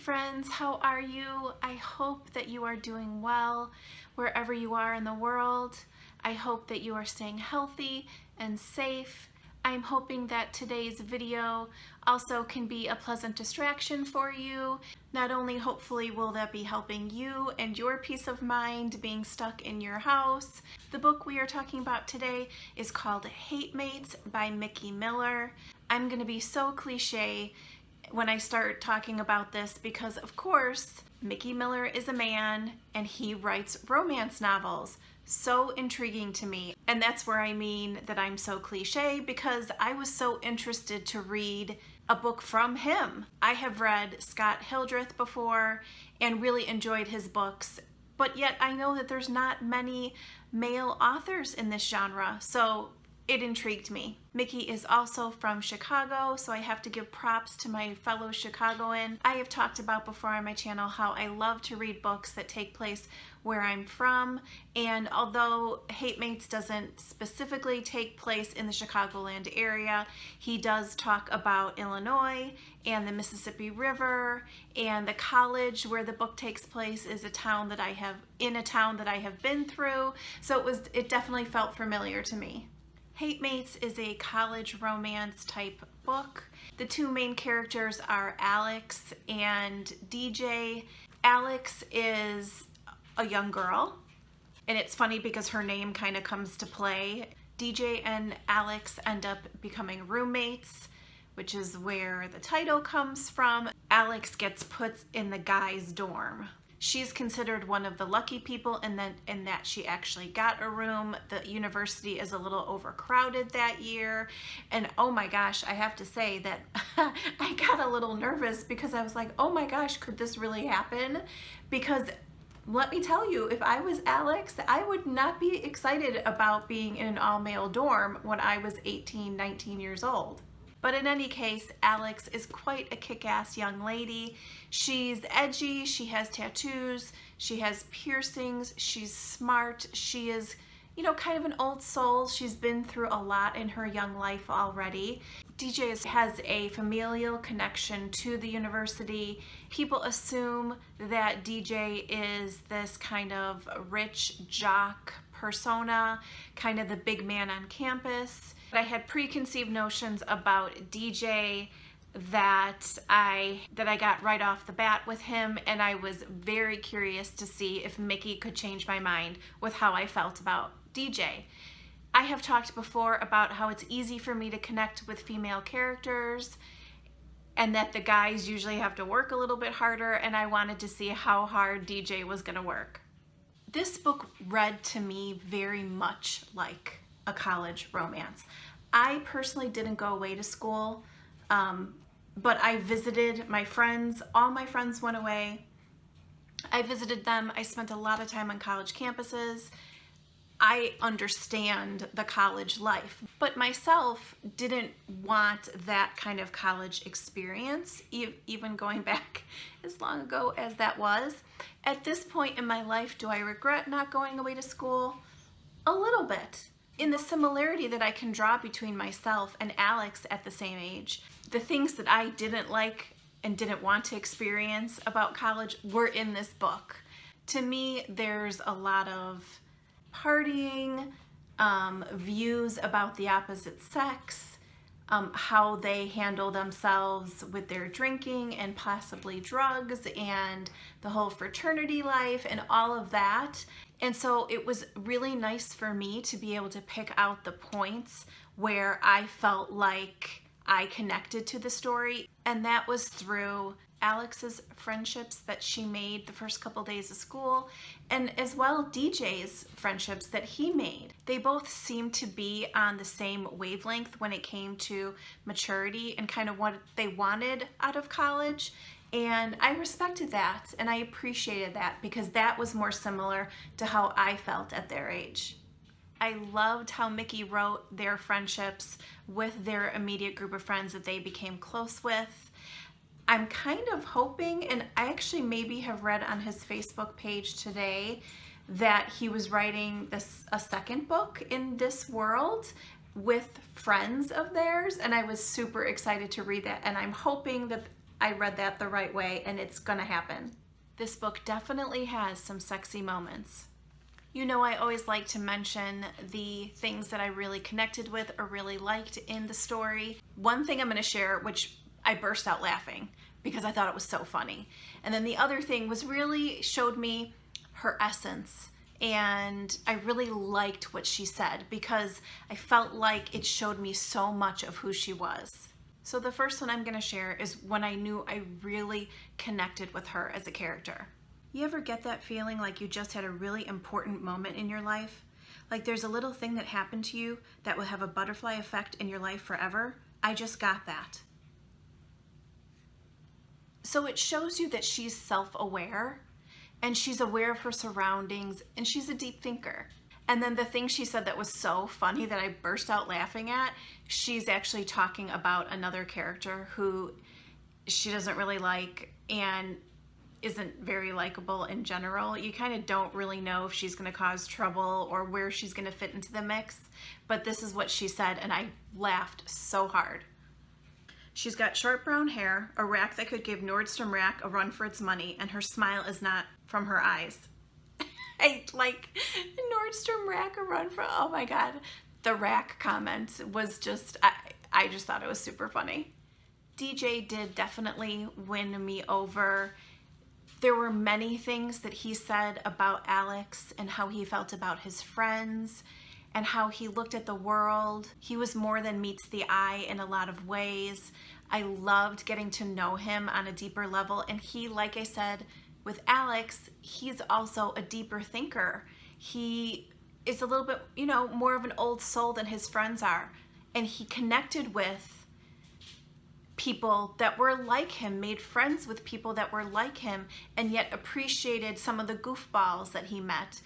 friends, how are you? I hope that you are doing well wherever you are in the world. I hope that you are staying healthy and safe. I'm hoping that today's video also can be a pleasant distraction for you. Not only hopefully will that be helping you and your peace of mind being stuck in your house. The book we are talking about today is called Hate Mates by Mickey Miller. I'm going to be so cliche when I start talking about this because, of course, Mickey Miller is a man and he writes romance novels. So intriguing to me. And that's where I mean that I'm so cliche, because I was so interested to read a book from him. I have read Scott Hildreth before and really enjoyed his books, but yet I know that there's not many male authors in this genre, so it intrigued me. Mickey is also from Chicago, so I have to give props to my fellow Chicagoan. I have talked about before on my channel how I love to read books that take place where I'm from, and although Hate Mates doesn't specifically take place in the Chicagoland area, he does talk about Illinois and the Mississippi River, and the college where the book takes place is a town that I have been through, so it definitely felt familiar to me. Hate Mates is a college romance type book. The two main characters are Alex and DJ. Alex is a young girl, and it's funny because her name kind of comes to play. DJ and Alex end up becoming roommates, which is where the title comes from. Alex gets put in the guys' dorm. She's considered one of the lucky people in that she actually got a room. The university is a little overcrowded that year. And oh my gosh, I have to say that I got a little nervous because I was like, oh my gosh, could this really happen? Because let me tell you, if I was Alex, I would not be excited about being in an all-male dorm when I was 18, 19 years old. But in any case, Alex is quite a kick-ass young lady. She's edgy, she has tattoos, she has piercings, she's smart, she is, kind of an old soul. She's been through a lot in her young life already. DJ has a familial connection to the university. People assume that DJ is this kind of rich jock persona, kind of the big man on campus. I had preconceived notions about DJ that I got right off the bat with him, and I was very curious to see if Mickey could change my mind with how I felt about DJ. I have talked before about how it's easy for me to connect with female characters and that the guys usually have to work a little bit harder, and I wanted to see how hard DJ was going to work. This book read to me very much like a college romance. I personally didn't go away to school, but I visited my friends. All my friends went away. I visited them. I spent a lot of time on college campuses. I understand the college life, but myself didn't want that kind of college experience, even going back as long ago as that was. At this point in my life, do I regret not going away to school? A little bit. In the similarity that I can draw between myself and Alex at the same age, the things that I didn't like and didn't want to experience about college were in this book. To me, there's a lot of partying, views about the opposite sex, how they handle themselves with their drinking and possibly drugs, and the whole fraternity life and all of that. And so it was really nice for me to be able to pick out the points where I felt like I connected to the story. And that was through Alex's friendships that she made the first couple days of school, and as well DJ's friendships that he made. They both seemed to be on the same wavelength when it came to maturity and kind of what they wanted out of college. And I respected that and I appreciated that because that was more similar to how I felt at their age. I loved how Mickey wrote their friendships with their immediate group of friends that they became close with. I'm kind of hoping, and I actually maybe have read on his Facebook page today that he was writing a second book in this world with friends of theirs, and I was super excited to read that, and I'm hoping that I read that the right way and it's gonna happen. This book definitely has some sexy moments. You know, I always like to mention the things that I really connected with or really liked in the story. One thing I'm going to share, which I burst out laughing because I thought it was so funny. And then the other thing was really showed me her essence. And I really liked what she said because I felt like it showed me so much of who she was. So the first one I'm going to share is when I knew I really connected with her as a character. You ever get that feeling like you just had a really important moment in your life? Like there's a little thing that happened to you that will have a butterfly effect in your life forever? I just got that. So it shows you that she's self-aware and she's aware of her surroundings and she's a deep thinker. And then the thing she said that was so funny that I burst out laughing at, she's actually talking about another character who she doesn't really like and isn't very likable in general. You kind of don't really know if she's going to cause trouble or where she's going to fit into the mix. But this is what she said, and I laughed so hard. She's got short brown hair, a rack that could give Nordstrom Rack a run for its money, and her smile is not from her eyes. I like Nordstrom Rack a run for, oh my God. The rack comment was just, I just thought it was super funny. DJ did definitely win me over. There were many things that he said about Alex and how he felt about his friends and how he looked at the world. He was more than meets the eye in a lot of ways. I loved getting to know him on a deeper level. And he, like I said, with Alex, he's also a deeper thinker. He is a little bit, you know, more of an old soul than his friends are. And he connected with people that were like him, made friends with people that were like him, and yet appreciated some of the goofballs that he met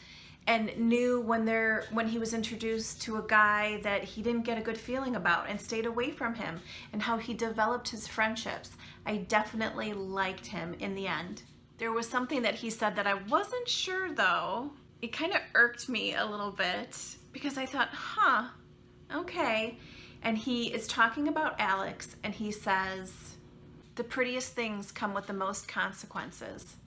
and knew when he was introduced to a guy that he didn't get a good feeling about and stayed away from him, and how he developed his friendships. I definitely liked him in the end. There was something that he said that I wasn't sure though. It kind of irked me a little bit because I thought, okay. And he is talking about Alex, and he says, the prettiest things come with the most consequences.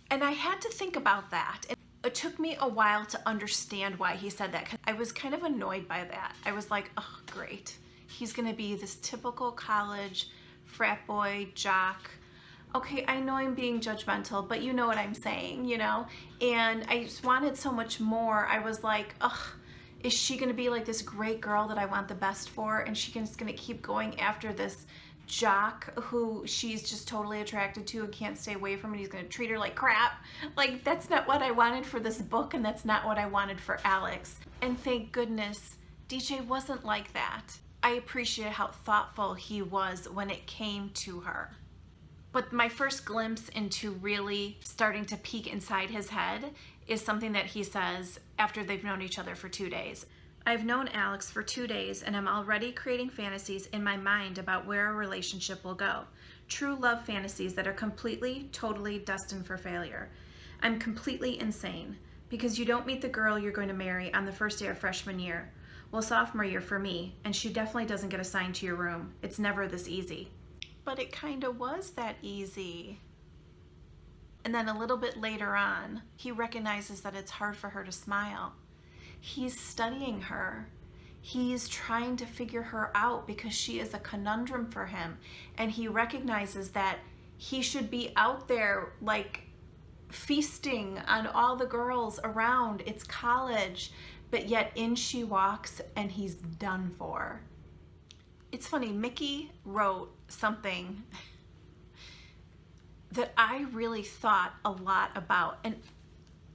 And I had to think about that. It took me a while to understand why he said that, because I was kind of annoyed by that. I was like, oh, great. He's gonna be this typical college frat boy, jock. Okay, I know I'm being judgmental, but you know what I'm saying, you know? And I just wanted so much more. I was like, ugh. Is she gonna be like this great girl that I want the best for, and she's just gonna keep going after this jock who she's just totally attracted to and can't stay away from, and he's gonna treat her like crap? Like, that's not what I wanted for this book, and that's not what I wanted for Alex. And thank goodness DJ wasn't like that. I appreciate how thoughtful he was when it came to her. But my first glimpse into really starting to peek inside his head is something that he says after they've known each other for 2 days. I've known Alex for 2 days and I'm already creating fantasies in my mind about where our relationship will go. True love fantasies that are completely, totally destined for failure. I'm completely insane because you don't meet the girl you're going to marry on the first day of freshman year. Well, sophomore year for me, and she definitely doesn't get assigned to your room. It's never this easy. But it kind of was that easy. And then a little bit later on, he recognizes that it's hard for her to smile. He's studying her. He's trying to figure her out because she is a conundrum for him. And he recognizes that he should be out there like feasting on all the girls around. It's college, but yet in she walks and he's done for. It's funny, Mickey wrote something that I really thought a lot about, and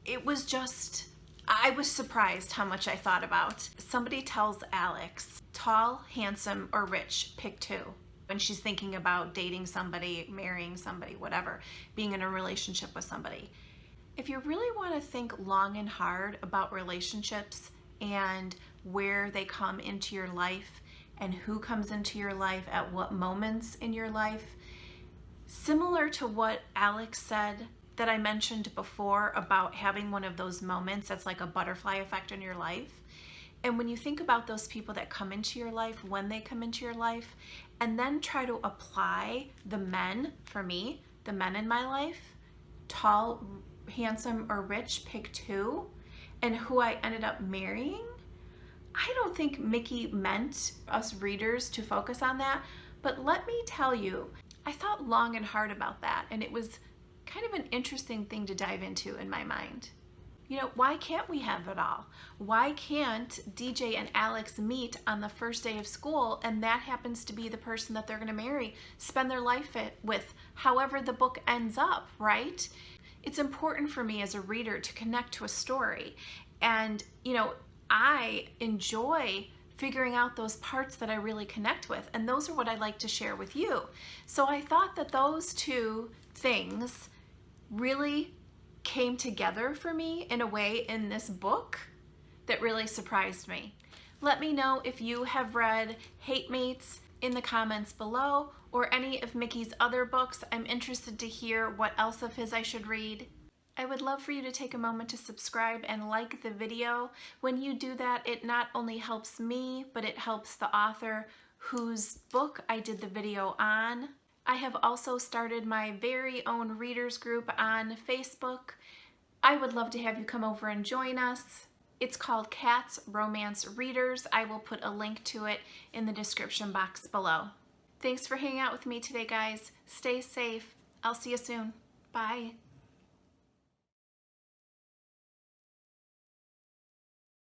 it was just, I was surprised how much I thought about. Somebody tells Alex, tall, handsome, or rich, pick two. When she's thinking about dating somebody, marrying somebody, whatever, being in a relationship with somebody. If you really want to think long and hard about relationships and where they come into your life and who comes into your life at what moments in your life, similar to what Alex said that I mentioned before about having one of those moments that's like a butterfly effect in your life, And when you think about those people that come into your life, when they come into your life, and then try to apply the men, for me, the men in my life, tall, handsome, or rich, pick two, and who I ended up marrying, I don't think Mickey meant us readers to focus on that, but let me tell you, I thought long and hard about that, and it was kind of an interesting thing to dive into in my mind. You know, why can't we have it all? Why can't DJ and Alex meet on the first day of school and that happens to be the person that they're going to marry, spend their life with, however the book ends up, right? It's important for me as a reader to connect to a story. And, you know, I enjoy figuring out those parts that I really connect with. And those are what I like to share with you. So I thought that those two things really came together for me in a way in this book that really surprised me. Let me know if you have read Hate Mates in the comments below, or any of Mickey's other books. I'm interested to hear what else of his I should read. I would love for you to take a moment to subscribe and like the video. When you do that, it not only helps me, but it helps the author whose book I did the video on. I have also started my very own readers group on Facebook. I would love to have you come over and join us. It's called Kat's Romance Readers. I will put a link to it in the description box below. Thanks for hanging out with me today, guys. Stay safe. I'll see you soon. Bye.